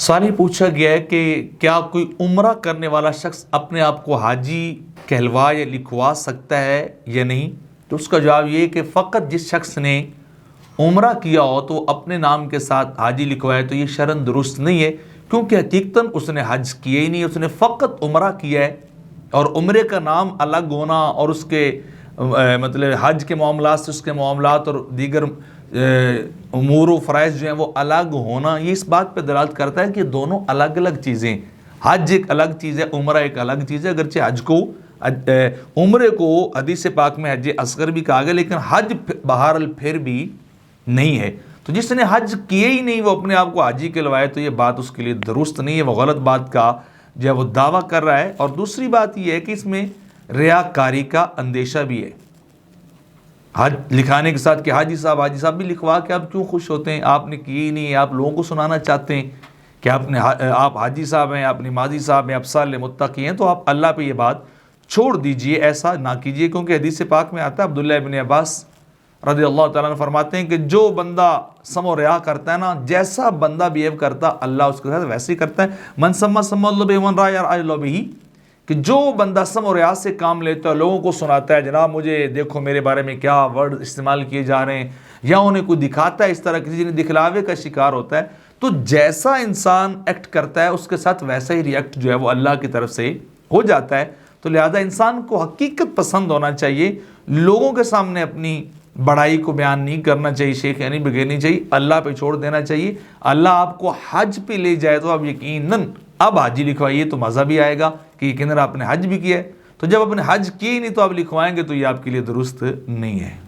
سوال یہ پوچھا گیا ہے کہ کیا کوئی عمرہ کرنے والا شخص اپنے آپ کو حاجی کہلوا یا لکھوا سکتا ہے یا نہیں؟ تو اس کا جواب یہ ہے کہ فقط جس شخص نے عمرہ کیا ہو تو اپنے نام کے ساتھ حاجی لکھوائے تو یہ شرعاً درست نہیں ہے، کیونکہ حقیقتاً اس نے حج کیا ہی نہیں، اس نے فقط عمرہ کیا ہے۔ اور عمرے کا نام الگ ہونا اور اس کے مطلب حج کے معاملات سے اس کے معاملات اور دیگر امور و فرائض جو ہیں وہ الگ ہونا، یہ اس بات پہ دلالت کرتا ہے کہ دونوں الگ الگ چیزیں، حج ایک الگ چیز ہے، عمرہ ایک الگ چیز ہے۔ اگرچہ حج کو عمرے کو حدیث پاک میں حج اصغر بھی کہا گیا، لیکن حج بہرحال پھر بھی نہیں ہے۔ تو جس نے حج کیے ہی نہیں وہ اپنے آپ کو حاجی کہلوائے تو یہ بات اس کے لیے درست نہیں ہے، وہ غلط بات کا جو ہے وہ دعویٰ کر رہا ہے۔ اور دوسری بات یہ ہے کہ اس میں ریاکاری کا اندیشہ بھی ہے، حج لکھانے کے ساتھ کہ حاجی صاحب بھی لکھوا کے آپ کیوں خوش ہوتے ہیں؟ آپ نے کی ہی نہیں ہے، آپ لوگوں کو سنانا چاہتے ہیں کہ آپ حاجی صاحب ہیں، آپ نمازی صاحب ہیں، آپ صالح متقی ہیں، تو آپ اللہ پہ یہ بات چھوڑ دیجئے، ایسا نہ کیجئے۔ کیونکہ حدیث پاک میں آتا ہے، عبداللہ ابن عباس رضی اللہ تعالیٰ عنہ فرماتے ہیں کہ جو بندہ سم و ریا کرتا ہے نا، جیسا بندہ بیہیو کرتا اللہ اس کے ساتھ ویسے ہی کرتا ہے۔ من سما سما اللہ بہ من رأى رأى اللہ بہ، کہ جو بندہ سم و ریا سے کام لیتا ہے، لوگوں کو سناتا ہے جناب مجھے دیکھو میرے بارے میں کیا ورڈ استعمال کیے جا رہے ہیں، یا انہیں کوئی دکھاتا ہے، اس طرح کسی نے دکھلاوے کا شکار ہوتا ہے، تو جیسا انسان ایکٹ کرتا ہے اس کے ساتھ ویسا ہی ریئیکٹ جو ہے وہ اللہ کی طرف سے ہو جاتا ہے۔ تو لہذا انسان کو حقیقت پسند ہونا چاہیے، لوگوں کے سامنے اپنی بڑائی کو بیان نہیں کرنا چاہیے، شیخ یعنی بگیرنی چاہیے، اللہ پہ چھوڑ دینا چاہیے۔ اللہ آپ کو حج پہ لے جائے تو آپ یقیناً اب حاجی لکھوائیے تو مزہ بھی آئے گا کہ یقیناً آپ نے حج بھی کیا ہے۔ تو جب آپ نے حج کی ہی نہیں تو آپ لکھوائیں گے تو یہ آپ کے لیے درست نہیں ہے۔